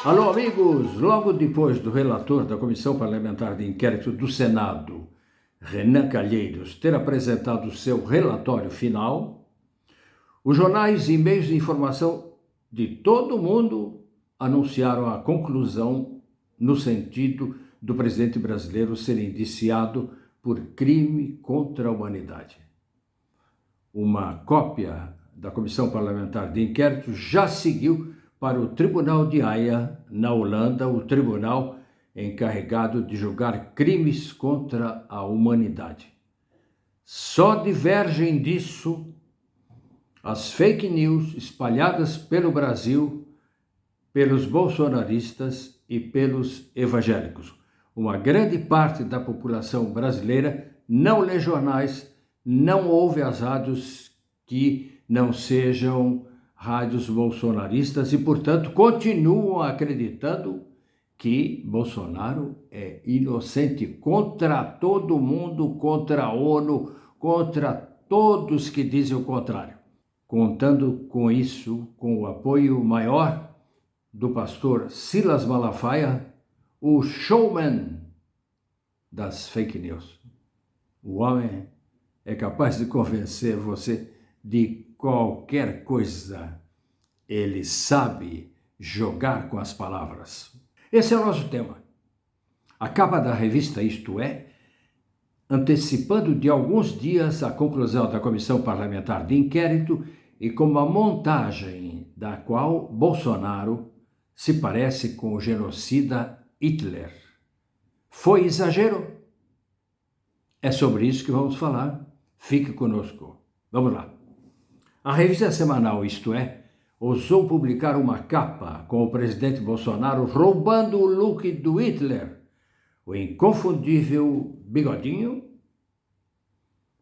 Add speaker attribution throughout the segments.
Speaker 1: Alô, amigos! Logo depois do relator da Comissão Parlamentar de Inquérito do Senado, Renan Calheiros, ter apresentado seu relatório final, os jornais e meios de informação de todo o mundo anunciaram a conclusão no sentido do presidente brasileiro ser indiciado por crime contra a humanidade. Uma cópia da Comissão Parlamentar de Inquérito já seguiu para o Tribunal de Haia, na Holanda, o tribunal encarregado de julgar crimes contra a humanidade. Só divergem disso as fake news espalhadas pelo Brasil, pelos bolsonaristas e pelos evangélicos. Uma grande parte da população brasileira não lê jornais, não ouve as rádios que não sejam rádios bolsonaristas e, portanto, continuam acreditando que Bolsonaro é inocente contra todo mundo, contra a ONU, contra todos que dizem o contrário. Contando com isso, com o apoio maior do pastor Silas Malafaia, o showman das fake news. O homem é capaz de convencer você de qualquer coisa. Ele sabe jogar com as palavras. Esse é o nosso tema. A capa da revista Isto É, antecipando de alguns dias a conclusão da Comissão Parlamentar de Inquérito e com uma montagem da qual Bolsonaro se parece com o genocida Hitler. Foi exagero? É sobre isso que vamos falar. Fique conosco. Vamos lá. A revista semanal Isto É ousou publicar uma capa com o presidente Bolsonaro roubando o look do Hitler, o inconfundível bigodinho,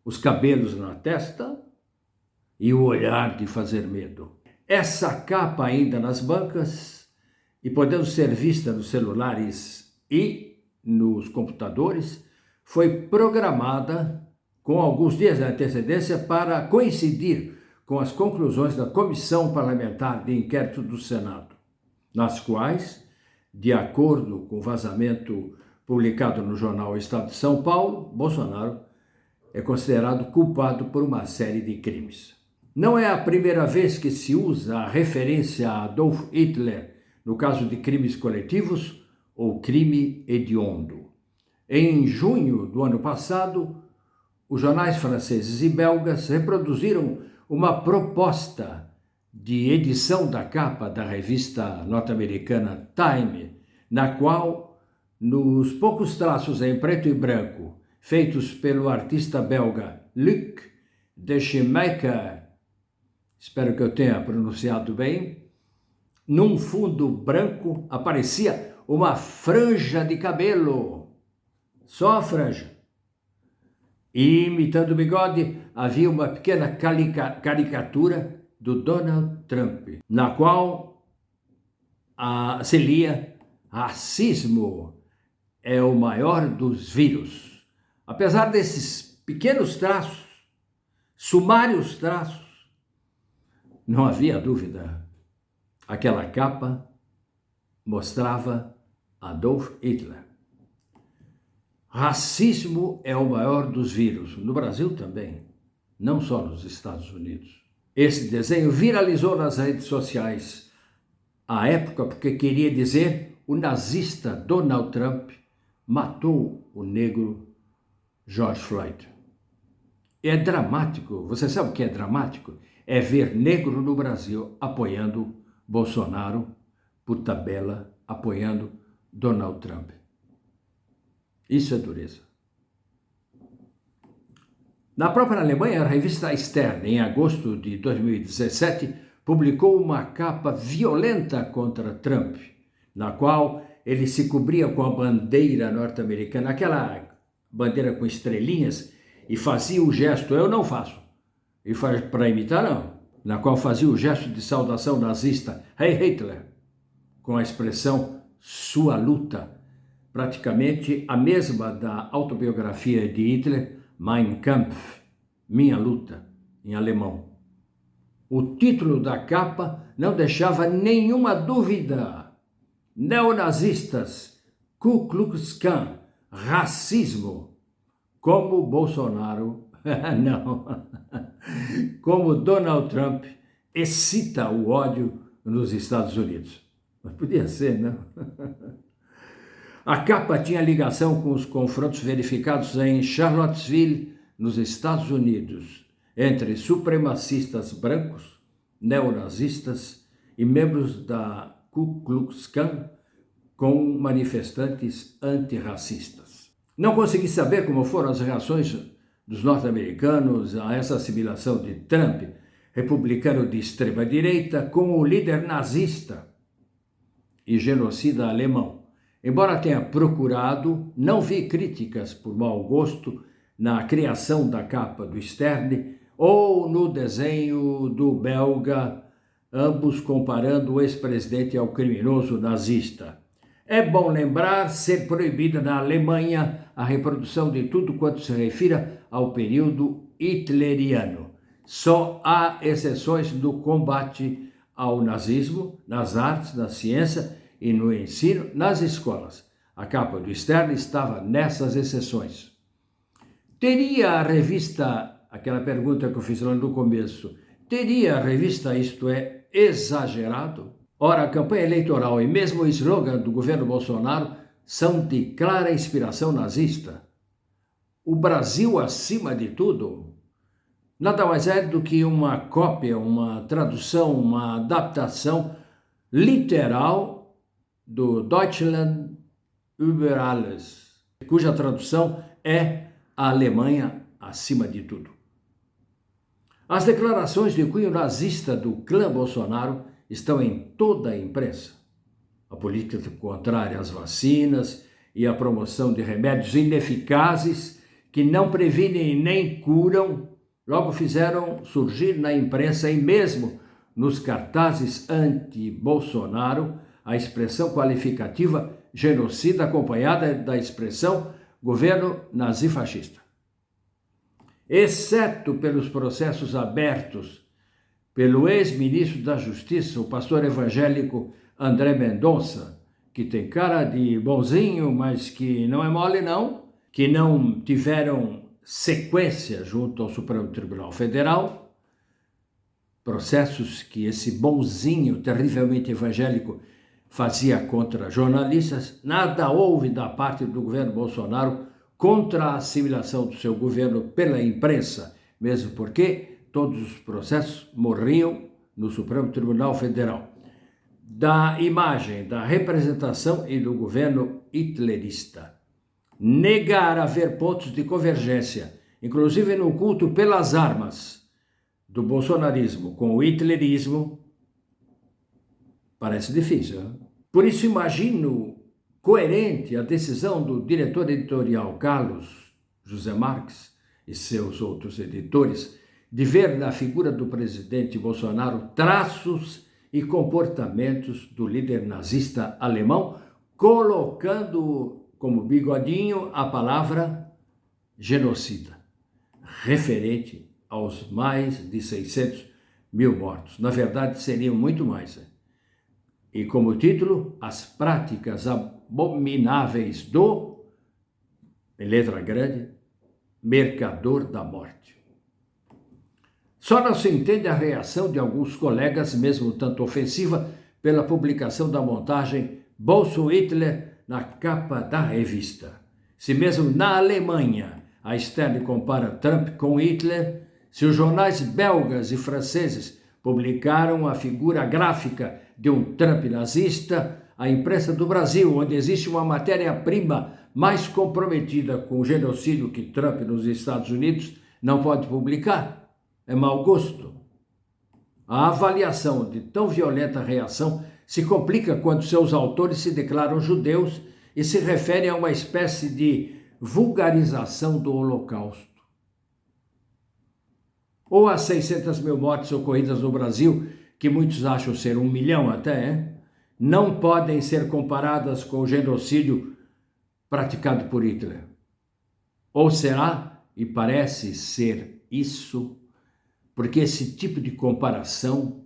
Speaker 1: os cabelos na testa e o olhar de fazer medo. Essa capa ainda nas bancas e podendo ser vista nos celulares e nos computadores, foi programada com alguns dias de antecedência para coincidir com as conclusões da Comissão Parlamentar de Inquérito do Senado, nas quais, de acordo com o vazamento publicado no jornal Estado de São Paulo, Bolsonaro é considerado culpado por uma série de crimes. Não é a primeira vez que se usa a referência a Adolf Hitler no caso de crimes coletivos ou crime hediondo. Em junho do ano passado, os jornais franceses e belgas reproduziram uma proposta de edição da capa da revista norte-americana Time, na qual, nos poucos traços em preto e branco, feitos pelo artista belga Luc de Schumacher, espero que eu tenha pronunciado bem, num fundo branco aparecia uma franja de cabelo, só a franja. E, imitando o bigode, havia uma pequena caricatura do Donald Trump, na qual se lia: racismo é o maior dos vírus. Apesar desses pequenos traços, sumários traços, não havia dúvida. Aquela capa mostrava Adolf Hitler. Racismo é o maior dos vírus, no Brasil também, não só nos Estados Unidos. Esse desenho viralizou nas redes sociais à época porque queria dizer o nazista Donald Trump matou o negro George Floyd. É dramático, você sabe o que é dramático? É ver negro no Brasil apoiando Bolsonaro, por tabela, apoiando Donald Trump. Isso é dureza. Na própria Alemanha, a revista Stern, em agosto de 2017, publicou uma capa violenta contra Trump, na qual ele se cobria com a bandeira norte-americana, aquela bandeira com estrelinhas, e fazia o gesto, eu não faço, e faz para imitar não, na qual fazia o gesto de saudação nazista, Hey Hitler, com a expressão sua luta, praticamente a mesma da autobiografia de Hitler, Mein Kampf, Minha Luta, em alemão. O título da capa não deixava nenhuma dúvida. neonazistas, Ku Klux Klan, racismo, como Bolsonaro, não, como Donald Trump excita o ódio nos Estados Unidos. Mas podia ser, não? A capa tinha ligação com os confrontos verificados em Charlottesville, nos Estados Unidos, entre supremacistas brancos, neonazistas e membros da Ku Klux Klan com manifestantes antirracistas. Não consegui saber como foram as reações dos norte-americanos a essa assimilação de Trump, republicano de extrema-direita, com o líder nazista e genocida alemão. Embora tenha procurado, não vi críticas por mau gosto na criação da capa do Stern ou no desenho do belga, ambos comparando o ex-presidente ao criminoso nazista. É bom lembrar ser proibida na Alemanha a reprodução de tudo quanto se refira ao período hitleriano. Só há exceções no combate ao nazismo, nas artes, na ciência e no ensino, nas escolas. A capa do Stern estava nessas exceções. Teria a revista, aquela pergunta que eu fiz lá no começo, teria a revista Isto É exagerado? Ora, a campanha eleitoral e mesmo o slogan do governo Bolsonaro são de clara inspiração nazista. O Brasil acima de tudo nada mais é do que uma cópia, uma tradução, uma adaptação literal do Deutschland über alles, cuja tradução é a Alemanha acima de tudo. As declarações de cunho nazista do clã Bolsonaro estão em toda a imprensa. A política contrária às vacinas e a promoção de remédios ineficazes que não previnem nem curam, logo fizeram surgir na imprensa e mesmo nos cartazes anti-Bolsonaro a expressão qualificativa genocida acompanhada da expressão governo nazifascista. Exceto pelos processos abertos pelo ex-ministro da Justiça, o pastor evangélico André Mendonça, que tem cara de bonzinho, mas que não é mole não, que não tiveram sequência junto ao Supremo Tribunal Federal, processos que esse bonzinho terrivelmente evangélico fazia contra jornalistas, nada houve da parte do governo Bolsonaro contra a assimilação do seu governo pela imprensa, mesmo porque todos os processos morriam no Supremo Tribunal Federal. Da imagem, da representação e do governo hitlerista. Negar haver pontos de convergência, inclusive no culto pelas armas do bolsonarismo com o hitlerismo, parece difícil, né? Por isso imagino coerente a decisão do diretor editorial Carlos José Marques e seus outros editores de ver na figura do presidente Bolsonaro traços e comportamentos do líder nazista alemão, colocando como bigodinho a palavra genocida, referente aos mais de 600 mil mortos. Na verdade, seriam muito mais. E como título, as práticas abomináveis do, em letra grande, mercador da morte. Só não se entende a reação de alguns colegas, mesmo tanto ofensiva, pela publicação da montagem Bolso-Hitler na capa da revista. Se mesmo na Alemanha a Stern compara Trump com Hitler, se os jornais belgas e franceses publicaram a figura gráfica de um Trump nazista, a imprensa do Brasil, onde existe uma matéria-prima mais comprometida com o genocídio que Trump nos Estados Unidos, não pode publicar. É mau gosto. A avaliação de tão violenta reação se complica quando seus autores se declaram judeus e se referem a uma espécie de vulgarização do Holocausto. Ou as 600 mil mortes ocorridas no Brasil, que muitos acham ser 1 milhão até, não podem ser comparadas com o genocídio praticado por Hitler. Ou será, e parece ser isso, porque esse tipo de comparação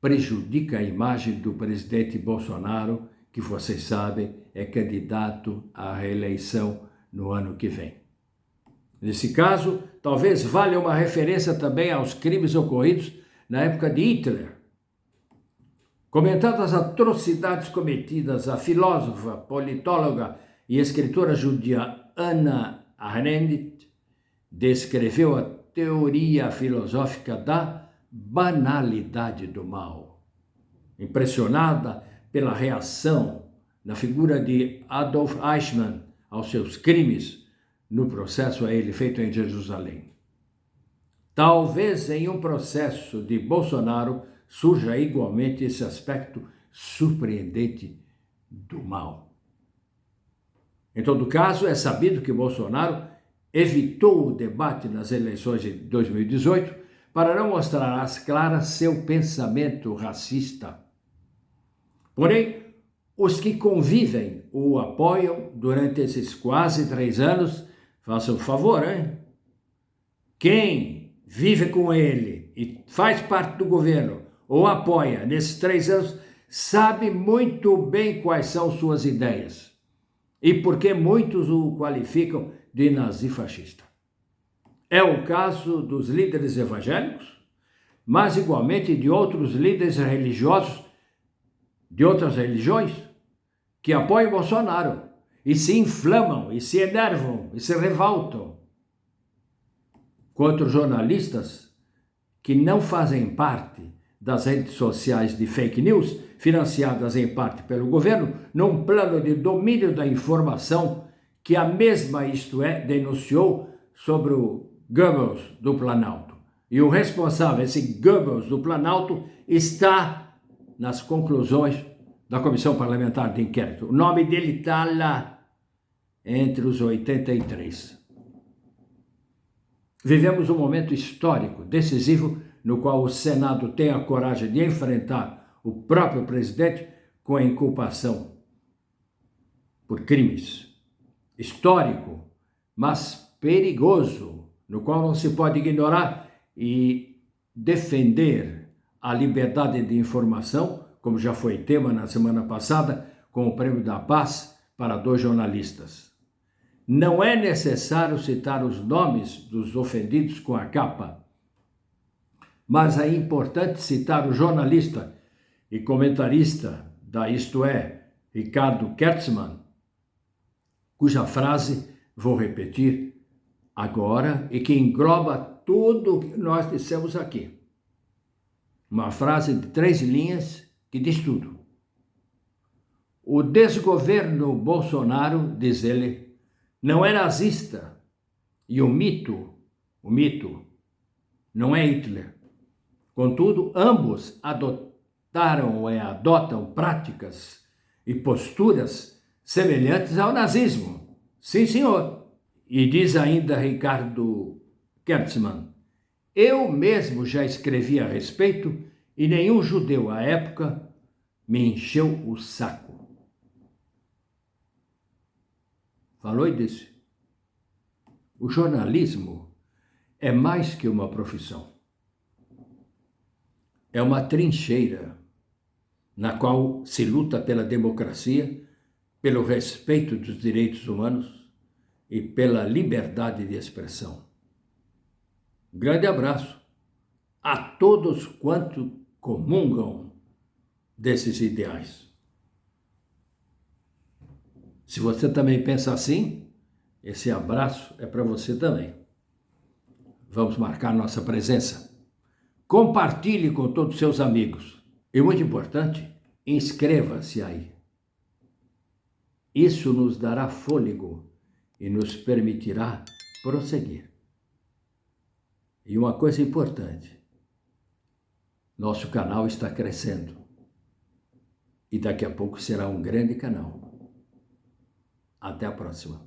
Speaker 1: prejudica a imagem do presidente Bolsonaro, que vocês sabem é candidato à reeleição no ano que vem. Nesse caso, talvez valha uma referência também aos crimes ocorridos na época de Hitler. Comentando as atrocidades cometidas, a filósofa, politóloga e escritora judia Hannah Arendt descreveu a teoria filosófica da banalidade do mal. Impressionada pela reação na figura de Adolf Eichmann aos seus crimes no processo a ele feito em Jerusalém. Talvez em um processo de Bolsonaro surja igualmente esse aspecto surpreendente do mal. Em todo caso, é sabido que Bolsonaro evitou o debate nas eleições de 2018 para não mostrar às claras seu pensamento racista. Porém, os que convivem ou o apoiam durante esses quase 3 anos, façam o favor, hein? Quem vive com ele e faz parte do governo ou apoia nesses 3 anos, sabe muito bem quais são suas ideias e por que muitos o qualificam de nazifascista. É o caso dos líderes evangélicos, mas igualmente de outros líderes religiosos de outras religiões que apoiam Bolsonaro e se inflamam, e se enervam, e se revoltam contra jornalistas que não fazem parte das redes sociais de fake news, financiadas em parte pelo governo, num plano de domínio da informação que a mesma, isto é, denunciou sobre o Goebbels do Planalto. E o responsável, esse Goebbels do Planalto, está nas conclusões da Comissão Parlamentar de Inquérito. O nome dele está lá entre os 83. Vivemos um momento histórico, decisivo, no qual o Senado tem a coragem de enfrentar o próprio presidente com a inculpação por crimes. Histórico, mas perigoso, no qual não se pode ignorar e defender a liberdade de informação, como já foi tema na semana passada, com o Prêmio da Paz para 2 jornalistas. Não é necessário citar os nomes dos ofendidos com a capa, mas é importante citar o jornalista e comentarista da Isto É, Ricardo Kertzmann, cuja frase vou repetir agora e que engloba tudo o que nós dissemos aqui. Uma frase de 3 linhas que diz tudo. O desgoverno Bolsonaro, diz ele, não é nazista e o mito não é Hitler. Contudo, ambos adotaram ou adotam práticas e posturas semelhantes ao nazismo. Sim, senhor. E diz ainda Ricardo Kertzmann, eu mesmo já escrevi a respeito e nenhum judeu à época me encheu o saco. Falou e disse. O jornalismo é mais que uma profissão. É uma trincheira na qual se luta pela democracia, pelo respeito dos direitos humanos e pela liberdade de expressão. Um grande abraço a todos quanto comungam desses ideais. Se você também pensa assim, esse abraço é para você também. Vamos marcar nossa presença. Compartilhe com todos os seus amigos. E muito importante, inscreva-se aí. Isso nos dará fôlego e nos permitirá prosseguir. E uma coisa importante, nosso canal está crescendo e daqui a pouco será um grande canal. Até a próxima.